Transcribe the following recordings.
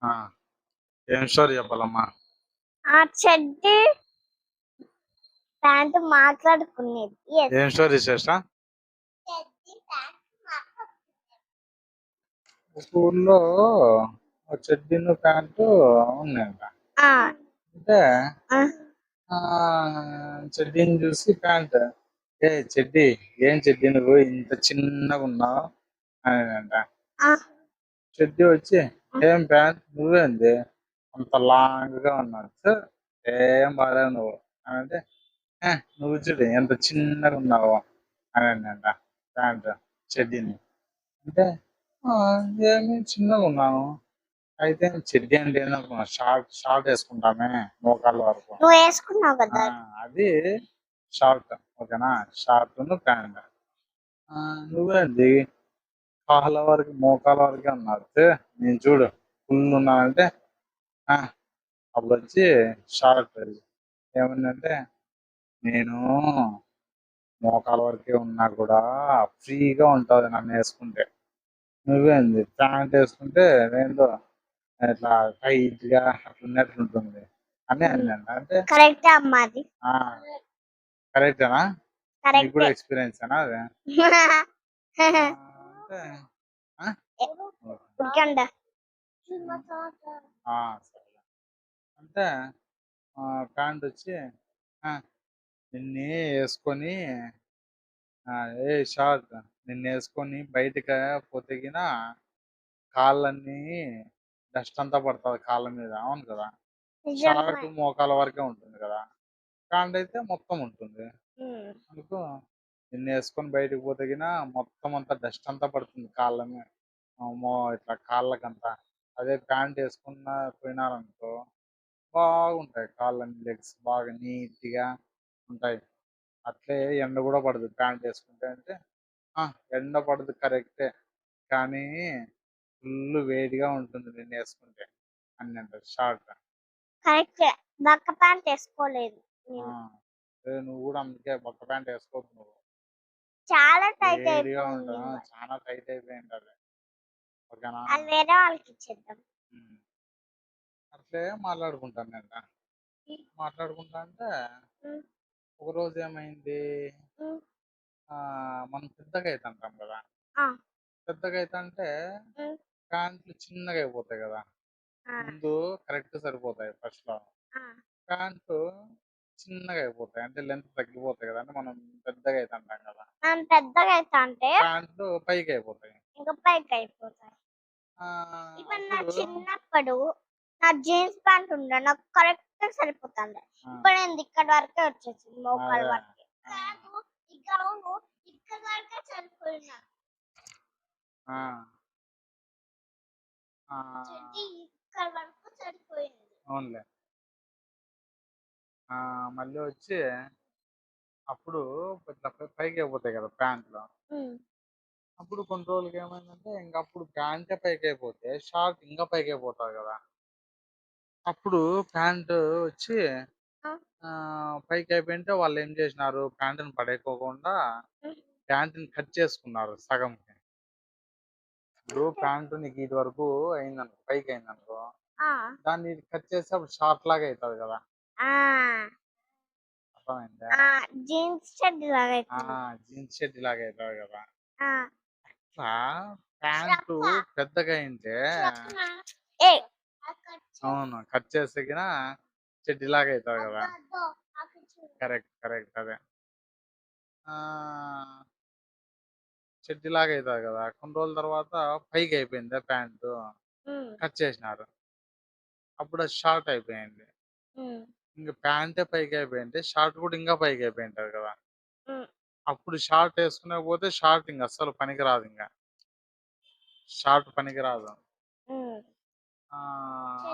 ఆ! ఏం స్టోరీ చెప్పాలమ్మా? ఆ చెడ్డీ ప్యాంట్ మాట్లాడుకునేది. యెస్. ఏం స్టోరీ శ్రేష్ట? చెడ్డీ ప్యాంట్ ఊర్లో ఒక చెడ్డీను ప్యాంటు ఉన్నాయంట. ఆ! అంటే ఆ! చెడ్డీని చూసి ప్యాంట్, ఏ చెడ్డీ, ఏం చెడ్డీ నువ్వు ఇంత చిన్నగా ఉన్నావు అనేదంట. ఆ! చెడ్డీ వచ్చి, ఏం ప్యాంట్ నువ్వేంది అంత లాంగ్ గా ఉన్నావు, "ఛ, ఏం బాగాలేవు నువ్వు" అని అంటే, "ఏ, నువ్వు చూడు ఎంత చిన్నగా ఉన్నావు" అని అంట ప్యాంట్ చెడ్డీని. అంటే "ఆ, ఏమి చిన్నగా ఉన్నాను, అయితే చెడ్డీ అంటే ఏందనుకున్నా, షార్ట్ షార్ట్ వేసుకుంటామే మోకాళ్ళ వరకు, నువ్వు వేసుకున్నావు కదా. అది షార్ట్, ఓకేనా, షార్ట్ ప్యాంట్. నువ్వేంది కాళ్ళ వరకు మోకాళ్ళ వరకే ఉన్నారు, "ఛే, నేను చూడు ఫుల్ ఉన్నానంటే" "ఆ, అప్పుడు వచ్చి షార్ట్ ఏమందంటే, నేను మోకాల వరకే ఉన్నా కూడా ఫ్రీగా ఉంటుంది నన్ను వేసుకుంటే, నువ్వేంది ప్యాంట్ వేసుకుంటే ఏందో ఇట్లా టైట్ గా అట్లా ఉన్నట్లు ఉంటుంది" అని అన్నాను. అంటే కరెక్టే అమ్మా అది. కరెక్టేనా? నీకు కూడా కరెక్టే. ఎక్స్పీరియన్స్ ఏనా అది? అంటే ఉరకండా. సరే. అంటే ప్యాంట్ వచ్చి నిన్నే వేసుకొని, ఏ షార్ట్ నిన్ను వేసుకొని బయటకి పోతే గిన కాళ్ళన్నీ డస్ట్ అంతా పడుతుంది కాళ్ళ మీద, అవును కదా. షార్ట్ నిజమే. మోకాల వరకే ఉంటుంది కదా, ప్యాంట్ అయితే మొత్తం ఉంటుంది. అందుకు నిన్ను వేసుకొని బయటకు పోతే గిన మొత్తం అంతా డస్ట్ అంతా పడుతుంది కాళ్ళ మీద, ఇట్లా కాళ్ళకంతా. అదే ప్యాంట్ వేసుకున్న పోయినారనుకో బాగుంటాయి కాళ్ళని, లెగ్స్ బాగా నీట్గా ఉంటాయి. అట్లే ఎండ కూడా పడదు ప్యాంట్ వేసుకుంటే. అంటే ఎండ పడదు కరెక్టే, కానీ ఫుల్ వేడిగా ఉంటుంది నేను వేసుకుంటే అని అంటారు షార్ట్. కరెక్టే. బక్క ప్యాంట్ వేసుకోలేదు నేను. నువ్వు కూడా అందుకే బొక్క ప్యాంట్ వేసుకోవద్దు నువ్వు, చాలా టైట్ వేడిగా అయిపోయింది. ఉంటుంది, చాలా టైట్ అయిపోయి ఉంటుంది, ఓకేనా. అది వేరే వాళ్ళకి ఇచ్చేద్దాం. అట్లే మాట్లాడుకుంటాను నేను. మాట్లాడుకుంటా అంటే ఉమ్, ఒకరోజు ఏమైంది, ఉమ్, మనం పెద్దగా అవుతుంటాం కదా, ఆ, పెద్దగా అవుతుంటే ఉమ్, ప్యాంట్లు చిన్నగా అయిపోతాయి కదా. ఆ, ముందు కరెక్ట్ సరిపోతాయి ఫస్ట్ లో, ఆ. ప్యాంటు చిన్నగా అయిపోతాయి, అంటే లెంత్ తగ్గిపోతాయి కదా, అంటే మనం పెద్దగా అవుతుంటాం కదా, మనం పెద్దగా అవుతా అంటే ప్యాంట్లు పైకి అయిపోతాయి. ఇంకా పైకి అయిపోతాయి. ఇప్పుడు నా అప్పుడు చిన్నప్పుడు నా జీన్స్ ప్యాంట్ ఉండే నాకు కరెక్ట్ సరిపోతుంది. ఇప్పుడు ఏంది ఇక్కడ వరకే వచ్చేసింది, మోకాల అదే వరకే. కాదు, ఈ గౌను ఇక్కడ వరకే సరిపోయినా. ఆ, ఆ, చెడ్డీ ఇక్కడ వరకు సరిపోయింది. అవునులే. మళ్ళీ వచ్చి అప్పుడు ఇట్లా పైకి అయిపోతాయి కదా ప్యాంట్లు. అప్పుడు కొన్ని రోజులకి ఏమైందంటే ఇంకా అప్పుడు ప్యాంటే పైకి అయిపోతే షార్ట్ ఇంకా పైకి అయిపోతుంది కదా. అప్పుడు ప్యాంట్ వచ్చి పైకి అయిపోయింటే వాళ్ళు ఏం చేసినారు, ప్యాంటుని పడేయకోకుండా ప్యాంటుని కట్ చేసుకున్నారు సగంకి. ఇప్పుడు ప్యాంటు నీకు ఇది వరకు అయిందనుకో, పైకి అయిందనుకో, దాన్ని కట్ చేస్తే అప్పుడు షార్ట్ లాగా అవుతుంది కదా, అర్థమైందా. జీన్స్ షర్ట్ లాగా జీన్స్ షర్ట్ లాగా అవుతుంది కదా. ఆ, అట్లా ప్యాంటు పెద్దగా అయింటే, ఏ అవును, కట్ చేస్తే గిన చెడ్డీ లాగా అవుతుంది కదా. కరెక్ట్ కరెక్ట్ అదే. చెడ్డీ లాగా అవుతుంది కదా, కొన్ని రోజుల తర్వాత పైకి అయిపోయింది ప్యాంటు, కట్ చేసినారు, అప్పుడు అది షార్ట్ అయిపోయింది. ఇంకా ప్యాంటే పైకి అయిపోయింటే షార్ట్ కూడా ఇంకా పైకి అయిపోయింటారు కదా. అప్పుడు షార్ట్ వేసుకునే పోతే షార్ట్ ఇంకా అస్సలు పనికిరాదు, ఇంకా షార్ట్ పనికిరాదు.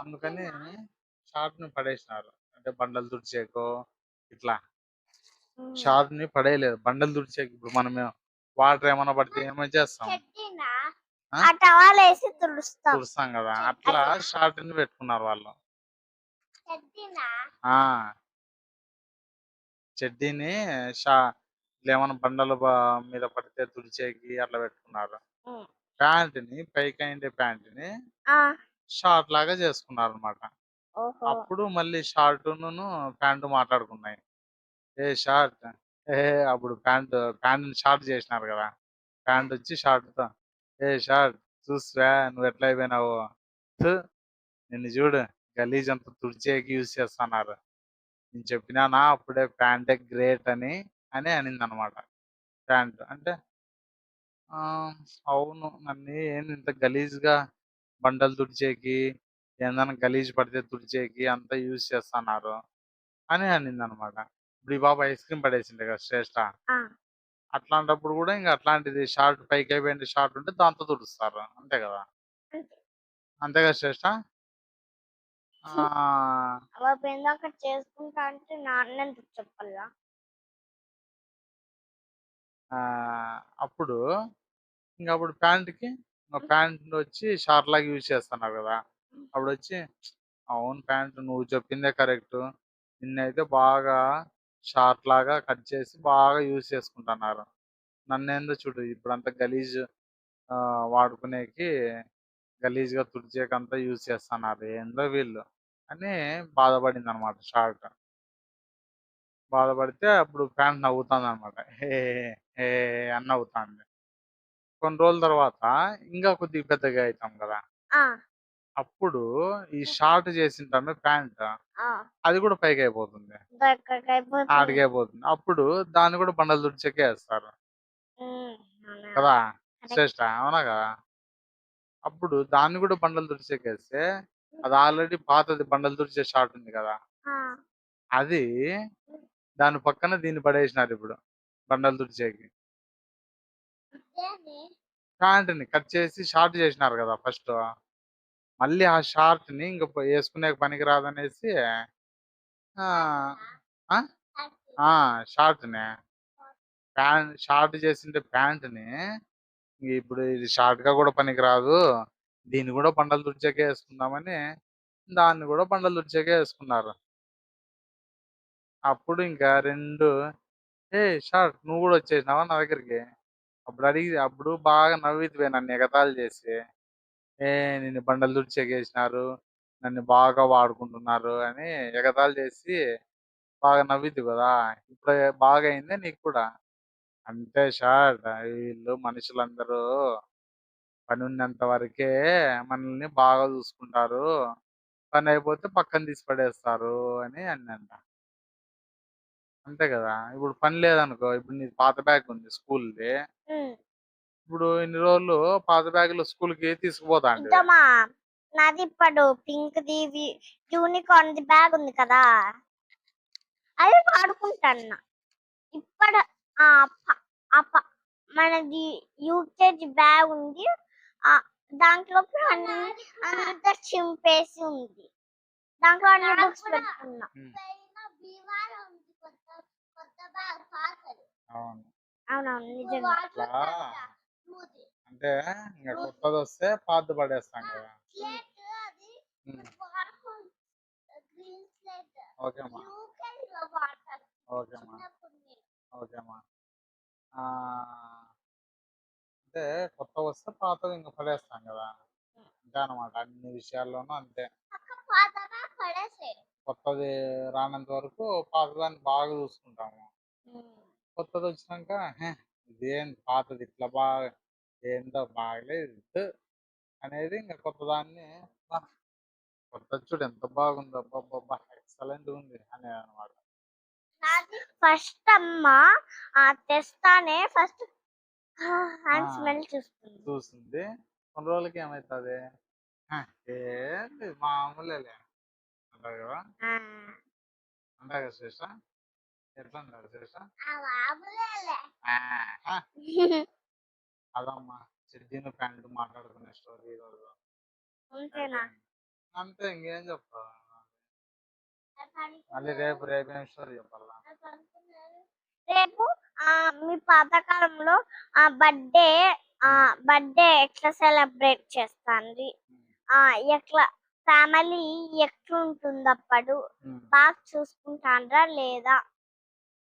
అందుకని షార్ట్ ని పడేసినారు, అంటే బండలు తుడిచేకో ఇట్లా. షార్ట్ ని పడేయలేదు, బండలు తుడిచేకి. ఇప్పుడు మనం వాటర్ ఏమైనా పడితే ఏమైనా చేస్తాం, ఆ టవల్ వేసి తుడుస్తాం. తుడుస్తాం కదా, అట్లా షార్ట్ ని పెట్టుకున్నారు వాళ్ళు. ఆ చెడ్డీని ఏమైనా బండలు మీద పడితే తుడిచేకి అట్లా పెట్టుకున్నారు. ప్యాంటుని పైకి అయిండే ప్యాంటుని షార్ట్ లాగా చేసుకున్నారనమాట. ఓహో! అప్పుడు మళ్ళీ షార్టును ప్యాంటు మాట్లాడుకున్నాయి. ఏ షార్ట్ ఏ అప్పుడు ప్యాంటుని షార్ట్ చేసినారు కదా! ప్యాంట్ వచ్చి షార్ట్‌తో ఏ షార్ట్ చూసిరా నువ్వు ఎట్లా అయిపోయినావో. థు నిన్ను చూడు గలీజ్ అంతా తుడిచేకి యూజ్ చేస్తున్నారు. నేను చెప్పినానా అప్పుడే ప్యాంటే గ్రేట్ అని అనిందనమాట. ప్యాంట్ అంటే ఆ! అవును. నన్ను ఏంది ఇంత గలీజ్‌గా బండలు తుడిచేకి, ఏదన్నా గలీజ్ పడితే తుడిచేకి అంతా యూజ్ చేస్తన్నారు అని అనిందనమాట. ఇప్పుడు ఈ పాప ఐస్ క్రీమ్ పడేసింది కదా శ్రేష్ఠ. ఆ! అట్లాంటప్పుడు కూడా ఇంక అట్లాంటిది షార్ట్ పైకెళ్ళిపోయిన షార్ట్ ఉంటే దాంతో తుడుస్తారు. అంతే కదా! అంతే. అంతే కదా శ్రేష్ఠ? ఆ! పాపం ఇందాక చేసుకుంటా అంటే నాన్నెందుకు చెప్పాలా? అప్పుడు ఇంకప్పుడు ప్యాంట్‌కి ప్యాంట్ వచ్చి షార్ట్ లాగా యూజ్ చేస్తున్నారు కదా! అప్పుడొచ్చి అవును ప్యాంట్ నువ్వు చెప్పిందే కరెక్టు. నిన్నైతే బాగా షార్ట్ లాగా కట్ చేసి బాగా యూజ్ చేసుకుంటున్నారు. నన్నేందో చూడు ఇప్పుడంతా గలీజ్ వాడుకునేకి గలీజ్‌గా తుడిచేకంతా యూజ్ చేస్తన్నారు. ఏందో వీళ్ళు అని బాధపడిందనమాట షార్ట్. బాధపడితే అప్పుడు ప్యాంట్ నవ్వుతాందనమాట. హే! హే! అని నవ్వుతాంది. కొన్ని రోజుల తర్వాత ఇంకా కొద్దిగా పెద్దగా అయితాం కదా! ఆ! అప్పుడు ఈ షార్ట్ చేసింటామే ప్యాంట్ ఆ! అది కూడా పైకయిపోతుంది. ఎక్కడికైపోతుంది. ఆడికే పోతుంది. అప్పుడు దాన్ని కూడా బండలు తుడిచేకే ఏస్తారు. హ్మ్. అవునా! కదా! కరెక్ట్. శ్రేష్ఠ అవునా కదా! అప్పుడు దాన్ని కూడా బండలు తుడిచేకేస్తే అది ఆల్రెడీ పాతది బండలు తుడిచే షార్ట్ ఉంది కదా! ఆ! అది దాని పక్కన దీన్ని పడేసినారిప్పుడు. బండలు తుడిచేకి. అదేనే. ప్యాంట్‌ని కట్ చేసి షార్ట్ చేసినారు కదా ఫస్టు. మళ్ళీ ఆ షార్ట్‌ని ఇంక యేసుకునేకి పనికి రాదనేసి ఆ! ఆ! ఆ! షార్ట్‌నే. షార్ట్ చేసిండే ప్యాంట్‌ని ఇప్పుడు ఇది షార్ట్‌గా కూడా పనికిరాదు. దీన్ని కూడా బండలు తుడిచేకే యేసుకుందామని దాన్ని కూడా బండలు తుడిచేకే యేసుకున్నారు. అప్పుడు ఇంకా 2 "ఏయ్! షార్ట్ నువ్వు గూడా వచ్చేసినావా నా దగ్గరికి?" అప్పుడు బాగా నవ్వితివే నన్ను ఎగతాళి చేసి. నిన్ను బండలు తుడిచేకేసినారు. నన్ను బాగా వాడుకుంటున్నారు అని ఎగతాళి చేసి బాగా నవ్వితివి గదా! ఇప్పుడు బాగా అయిందా నీకు కూడా? అంతే షార్ట్ వీళ్ళు మనుషులందరూ పనున్నంత వరకే మనల్ని బాగా చూసుకుంటారు. పనయిపోతే పక్కన తీసి పడేస్తారు అని అనంట. అంతే గదా! ఇప్పుడు పని లేదనుకో, ఇప్పుడు నీది పాత బ్యాగ్ ఉంది స్కూల్‌ది. హ్మ్. ఇప్పుడు ఇన్ని రోజులు పాత బ్యాగులు స్కూల్‌కి తీసుకుపోతాంటివి. ఇద్దమా నాది ఇప్పుడు పింక్‌ది యూనికార్న్‌ది బ్యాగ్ ఉంది కదా! అది వాడుకుంటాన్న. ఇప్పుడు ఆ! ప ఆ! మనది యూకేజీ బ్యాగ్ ఉంది. దాంట్లోకి అంతా చింపేసి ఉంది. దాంట్లో అన్ని బుక్స్ పెట్టుకున్నా. హ్మ్. అవును. అవునవును. నిజంగా. అట్లా అంటే ఇంక కొత్తదొస్తే పాతది పడేస్తాం గదా! హ్మ్. ఓకే అమ్మా. ఓకే అమ్మా. ఓకే అమ్మా. ఆహ్, అంటే కొత్తవొస్తే పాతవి ఇంక పడేస్తాం గదా! అంతే అన్నమాట. అన్ని విషయాల్లోనూ అంతే. కొత్తది రానంత వరకు పాతదాన్ని బాగా చూసుకుంటాము. కొత్తదొచ్చినాక ఇదేంది పాతది ఇట్లా ఏందో బాగలేదు అనేది ఇంక కొత్తదాన్ని అబ్బా! కొత్తది చూడు ఎంత బాగుందో అబ్బబ్బబ్బా! ఎక్సలెంట్‌గుంది అనేదన్నమాట. ఫస్ట్ అమ్మ తెస్తానే ఫస్ట్ ఆ! అని స్మెల్ చూస్తుంది. చూస్తుంది. కొన్ని రోజులకి ఏమైతది? ఆ! ఏంది మామూలేలే అంటారు గదా! ఆ! అంటారు కదా శ్రేష? ఎట్లంటారు శ్రేష? మామూలేలే. ఆహా! అదమ్మా చిట్టీను ప్యాంటు మాట్లాడుకునే స్టోరీ ఈరోజు. అంతేనా? అంతే ఇంకేం చెప్తావు? మళ్ళీ రేపేం స్టోరీ చెప్పాలా? రేపు మీ పాతకాలంలో బర్త్‌డే బర్త్‌డే ఎట్లా సెలబ్రేట్ చేస్తాండ్రి? ఎట్లా ఫ్యామిలీ ఎట్లుంటుందప్పుడు? హ్మ్. బాగా చూసుకుంటాండ్రా లేదా?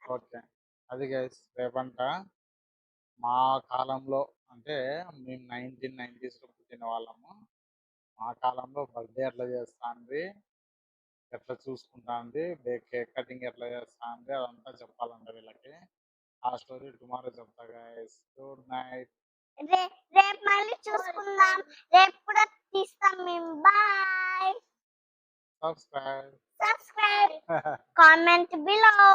ఓకే. అది గైస్ రేపంట మా కాలంలో అంటే మేము 1990స్‌లో పుట్టిన వాళ్ళము. ఆ కాలంలో బర్త్డే ఎట్లా చేస్తాంది, ఎట్లా చూసుకుంటాంది, కేక్ కటింగ్ ఎట్లా చేస్తాంది అదంతా చెప్పాలంట వీళ్ళకి. ఆ స్టోరీ టుమారో చెప్తా గైస్. Good night. రేపు మళ్ళీ చూసుకుందాం. రేపు కూడా తీస్తాం మేము. Bye. Subscribe. Subscribe. Comment below.